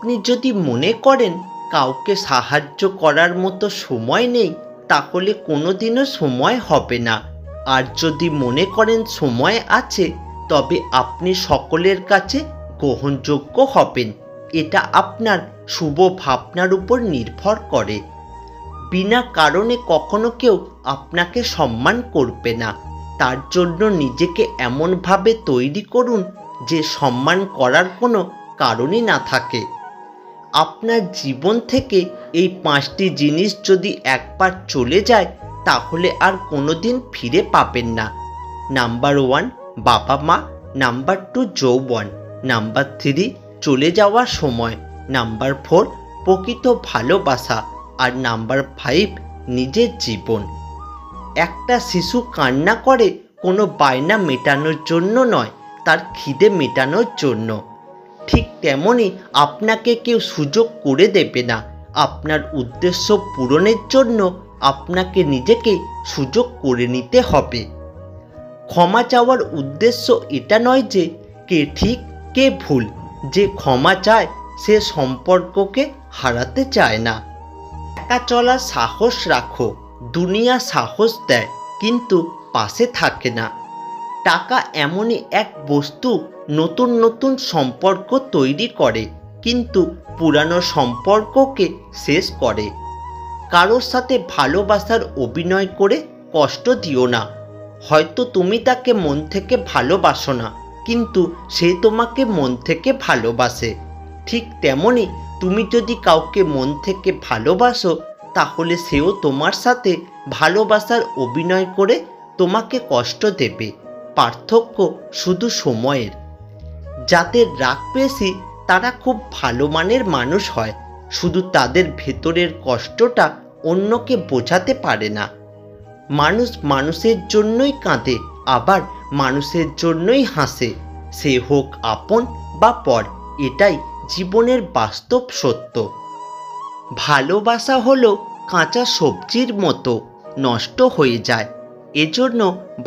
আপনি যদি মনে করেন কাউকে সাহায্য করার মতো সময় নেই, তাহলে কোনোদিনও সময় হবে না। আর যদি মনে করেন সময় আছে, তবে আপনি সকলের কাছে গ্রহণযোগ্য হবেন। এটা আপনার শুভ ভাবনার উপর নির্ভর করে। বিনা কারণে কখনো কেউ আপনাকে সম্মান করবে না। তার জন্য নিজেকে এমনভাবে তৈরি করুন যে সম্মান করার কোনো কারণই না থাকে। আপনার জীবন থেকে এই 5টি জিনিস যদি একবার চলে যায়, তাহলে আর কোনোদিন ফিরে পাবেন না। নাম্বার 1 বাবা মা, নাম্বার 2 যৌবন, নাম্বার 3 চলে যাওয়ার সময়, নাম্বার 4 প্রকৃত ভালোবাসা, আর নাম্বার 5 নিজের জীবন। একটা শিশু কান্না করে কোনো বায়না মেটানোর জন্য নয়, তার খিদে মেটানোর জন্য। ঠিক তেমনই আপনাকে কেউ সুযোগ করে দেবে না। আপনার উদ্দেশ্য পূরণের জন্য আপনাকে নিজেকে সুযোগ করে নিতে হবে। ক্ষমা চাওয়ার উদ্দেশ্য এটা নয় যে কে ঠিক কে ভুল। যে ক্ষমা চায় সে সম্পর্ককে হারাতে চায় না। একা চলার সাহস রাখো। দুনিয়া সাহস দেয় কিন্তু পাশে থাকে না। টাকা এমনই এক বস্তু, নতুন নতুন সম্পর্ক তৈরি করে কিন্তু পুরানো সম্পর্ককে শেষ করে। কারোর সাথে ভালোবাসার অভিনয় করে কষ্ট দিও না। হয়তো তুমি তাকে মন থেকে ভালোবাসো না, কিন্তু সে তোমাকে মন থেকে ভালোবাসে। ঠিক তেমনি তুমি যদি কাউকে মন থেকে ভালোবাসো, তাহলে সেও তোমার সাথে ভালোবাসার অভিনয় করে তোমাকে কষ্ট দেবে। পার্থক্য শুধু সময়ের। যাদের রাগ বেশি তারা খুব ভালো মানের মানুষ হয়, শুধু তাদের ভেতরের কষ্টটা অন্যকে বোঝাতে পারে না। মানুষ মানুষের জন্যই কাঁদে, আবার মানুষের জন্যই হাসে, সে হোক আপন বা পর। এটাই জীবনের বাস্তব সত্য। ভালোবাসা হলো কাঁচা সবজির মতো, নষ্ট হয়ে যায়। এজন্য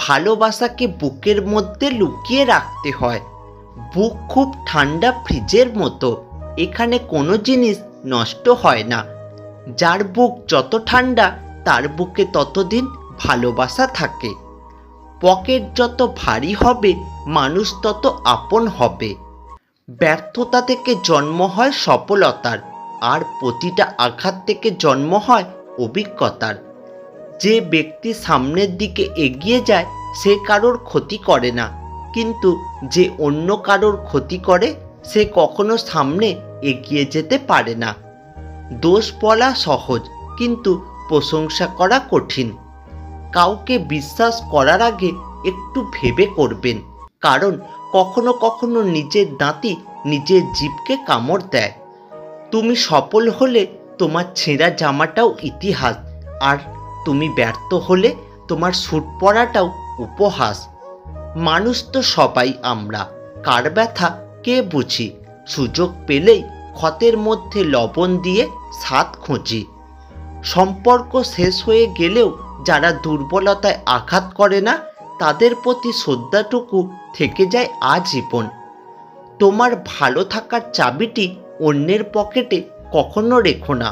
ভালোবাসাকে বুকের মধ্যে লুকিয়ে রাখতে হয়। বুক খুব ঠান্ডা ফ্রিজের মতো, এখানে কোনো জিনিস নষ্ট হয় না। যার বুক যত ঠান্ডা, তার বুকে ততদিন ভালোবাসা থাকে। পকেট যত ভারী হবে, মানুষ তত আপন হবে। ব্যর্থতা থেকে জন্ম হয় সফলতার, আর প্রতিটা আঘাত থেকে জন্ম হয় অভিজ্ঞতার। যে ব্যক্তি সামনের দিকে এগিয়ে যায় সে কারোর ক্ষতি করে না, কিন্তু যে অন্য কারোর ক্ষতি করে সে কখনো সামনে এগিয়ে যেতে পারে না। দোষ বলা সহজ, কিন্তু প্রশংসা করা কঠিন। কাউকে বিশ্বাস করার আগে একটু ভেবে করবেন, কারণ কখনো কখনো নিজের দাঁতই নিজের জিভকে কামড় দেয়। তুমি সফল হলে তোমার ছেঁড়া জামাটাও ইতিহাস, আর তুমি ব্যর্থ হলে তোমার স্যুট পরাটাও উপহাস। মানুষ তো সবাই আমরা, কার ব্যথা কে বুঝি। সুযোগ পেলেই ক্ষতের মধ্যে লবণ দিয়ে স্বাদ খুঁজি। সম্পর্ক শেষ হয়ে গেলেও যারা দুর্বলতায় আঘাত করে না, তাদের প্রতি শ্রদ্ধাটুকু থেকে যায় আজীবন। তোমার ভালো থাকার চাবিটি অন্যের পকেটে কখনো রেখো না।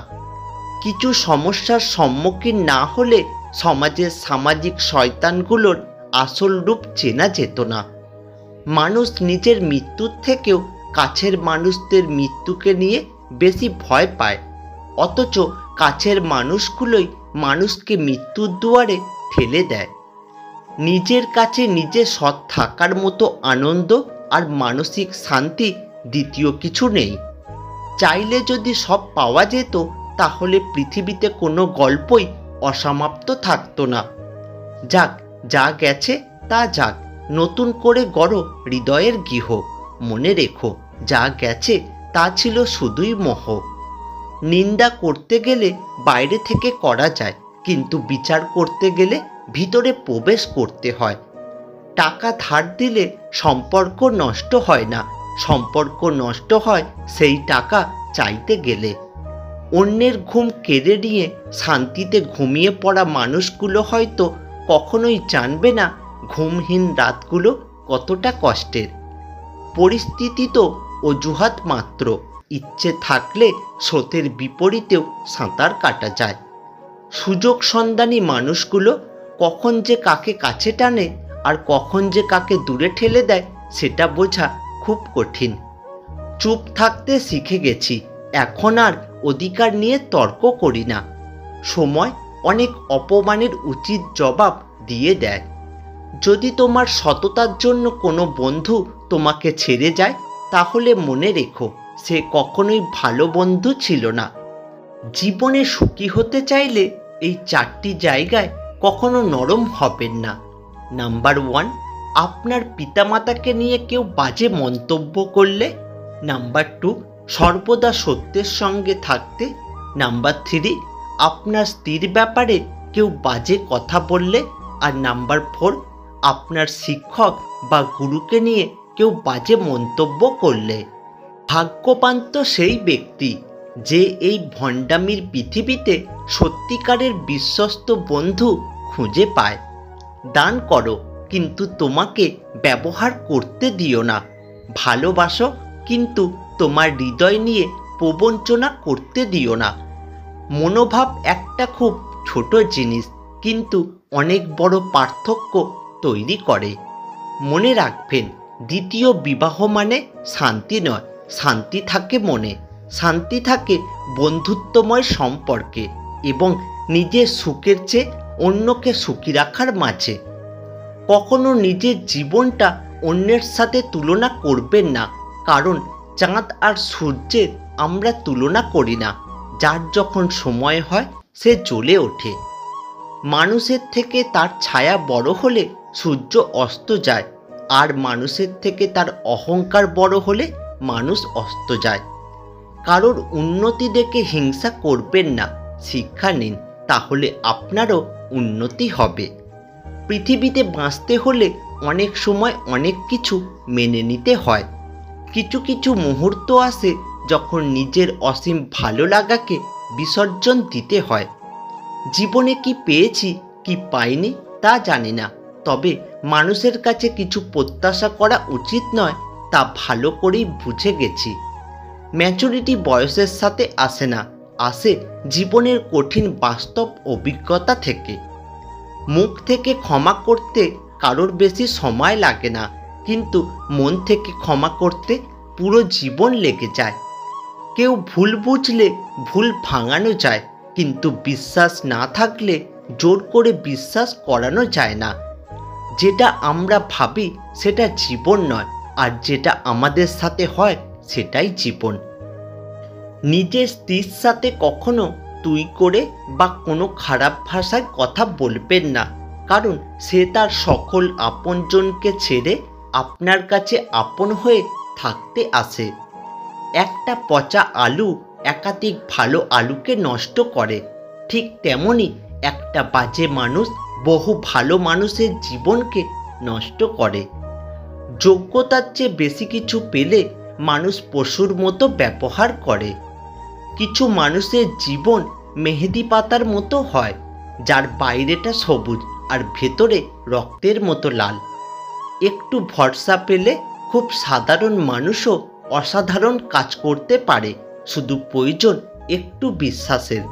কিছু সমস্যার সম্মুখীন না হলে সমাজের সামাজিক শয়তানগুলোর আসল রূপ চেনা যেত না। মানুষ নিজের মৃত্যুর থেকেও কাছের মানুষদের মৃত্যুকে নিয়ে বেশি ভয় পায়, অথচ কাছের মানুষগুলোই মানুষকে মৃত্যুর দুয়ারে ঠেলে দেয়। নিজের কাছে নিজে সৎ থাকার মতো আনন্দ আর মানসিক শান্তি দ্বিতীয় কিছু নেই। চাইলে যদি সব পাওয়া যেত, তাহলে পৃথিবীতে কোনো গল্পই অসমাপ্ত থাকতো না। যাক, যা গেছে তা যাক, নতুন করে গড়ো হৃদয়ের গৃহ। মনে রেখো, যা গেছে তা ছিল শুধুই মোহ। নিন্দা করতে গেলে বাইরে থেকে করা যায়, কিন্তু বিচার করতে গেলে ভিতরে প্রবেশ করতে হয়। টাকা ধার দিলে সম্পর্ক নষ্ট হয় না, সম্পর্ক নষ্ট হয় সেই টাকা চাইতে গেলে। অন্যের ঘুম কেড়ে নিয়ে শান্তিতে ঘুমিয়ে পড়া মানুষগুলো হয়তো কখনোই জানবে না ঘুমহীন রাতগুলো কতটা কষ্টের। পরিস্থিতি তো অজুহাত মাত্র, ইচ্ছে থাকলে স্রোতের বিপরীতেও সাঁতার কাটা যায়। সুযোগ সন্ধানী মানুষগুলো কখন যে কাকে কাছে টানে আর কখন যে কাকে দূরে ঠেলে দেয় সেটা বোঝা খুব কঠিন। চুপ থাকতে শিখে গেছি, এখন আর অধিকার নিয়ে তর্ক করি না। সময় অনেক অপমানের উচিত জবাব দিয়ে দেয়। যদি তোমার সততার জন্য কোনো বন্ধু তোমাকে ছেড়ে যায়, তাহলে মনে রেখো সে কখনোই ভালো বন্ধু ছিল না। জীবনে সুখী হতে চাইলে এই 4টি জায়গায় কখনো নরম হবেন না। নাম্বার 1, আপনার পিতামাতাকে নিয়ে কেউ বাজে মন্তব্য করলে। নাম্বার 2, সর্বদা সত্যের সঙ্গে থাকতে। নাম্বার 3, আপনার স্ত্রীর ব্যাপারে কেউ বাজে কথা বললে। আর নাম্বার 4, আপনার শিক্ষক বা গুরুকে নিয়ে কেউ বাজে মন্তব্য করলে। ভাগ্যবান তো সেই ব্যক্তি যে এই ভণ্ডামির পৃথিবীতে সত্যিকারের বিশ্বস্ত বন্ধু খুঁজে পায়। দান করো, কিন্তু তোমাকে ব্যবহার করতে দিও না। ভালোবাসো, কিন্তু তোমার হৃদয় নিয়ে প্রবঞ্চনা করতে দিও না। মনোভাব একটা খুব ছোট জিনিস, কিন্তু অনেক বড় পার্থক্য তৈরি করে। মনে রাখবেন, দ্বিতীয় বিবাহ মানে শান্তি নয়, শান্তি থাকে মনে, শান্তি থাকে বন্ধুত্বময় সম্পর্কে এবং নিজের সুখের চেয়ে অন্যকে সুখী রাখার মাঝে। কখনো নিজের জীবনটা অন্যের সাথে তুলনা করবেন না, কারণ চাঁদ আর সূর্যের আমরা তুলনা করি না। যার যখন সময় হয় সে জ্বলে ওঠে। মানুষের থেকে তার ছায়া বড় হলে সূর্য অস্ত যায়, আর মানুষের থেকে তার অহংকার বড় হলে মানুষ অস্ত যায়। কারোর উন্নতি দেখে হিংসা করবেন না, শিক্ষা নিন, তাহলে আপনারও উন্নতি হবে। পৃথিবীতে বাঁচতে হলে অনেক সময় অনেক কিছু মেনে নিতে হয়। কিছু কিছু মুহূর্ত আসে যখন নিজের অসীম ভালো লাগাকে বিসর্জন দিতে হয়। জীবনে কি পেয়েছি কি পাইনি তা জানি না, তবে মানুষের কাছে কিছু প্রত্যাশা করা উচিত নয় তা ভালো করেই বুঝে গেছি। ম্যাচুরিটি বয়সের সাথে আসে না, আসে জীবনের কঠিন বাস্তব অভিজ্ঞতা থেকে। মুখ থেকে ক্ষমা করতে কারোর বেশি সময় লাগে না, কিন্তু মন থেকে ক্ষমা করতে পুরো জীবন লেগে যায়। কেউ ভুল বুঝলে ভুল ভাঙানো যায়, কিন্তু বিশ্বাস না থাকলে জোর করে বিশ্বাস করানো যায় না। যেটা আমরা ভাবি সেটা জীবন নয়, আর যেটা আমাদের সাথে হয় সেটাই জীবন। নিজের স্ত্রীর সাথে কখনো তুই করে বা কোনো খারাপ ভাষায় কথা বলবেন না, কারণ সে তার সকল আপনজনকে ছেড়ে আপনার কাছে আপন হয়ে থাকতে আসে। একটা পচা আলু একাধিক ভালো আলুকে নষ্ট করে, ঠিক তেমনি একটা বাজে মানুষ বহু ভালো মানুষের জীবনকে নষ্ট করে। যোগ্যতার চেয়ে বেশি কিছু পেলে মানুষ পশুর মতো ব্যবহার করে। কিছু মানুষের জীবন মেহেদি পাতার মতো হয়, যার বাইরেটা সবুজ আর ভেতরে রক্তের মতো লাল। একটু ভরসা পেলে খুব সাধারণ মানুষও অসাধারণ কাজ করতে পারে, শুধু প্রয়োজন একটু বিশ্বাসের।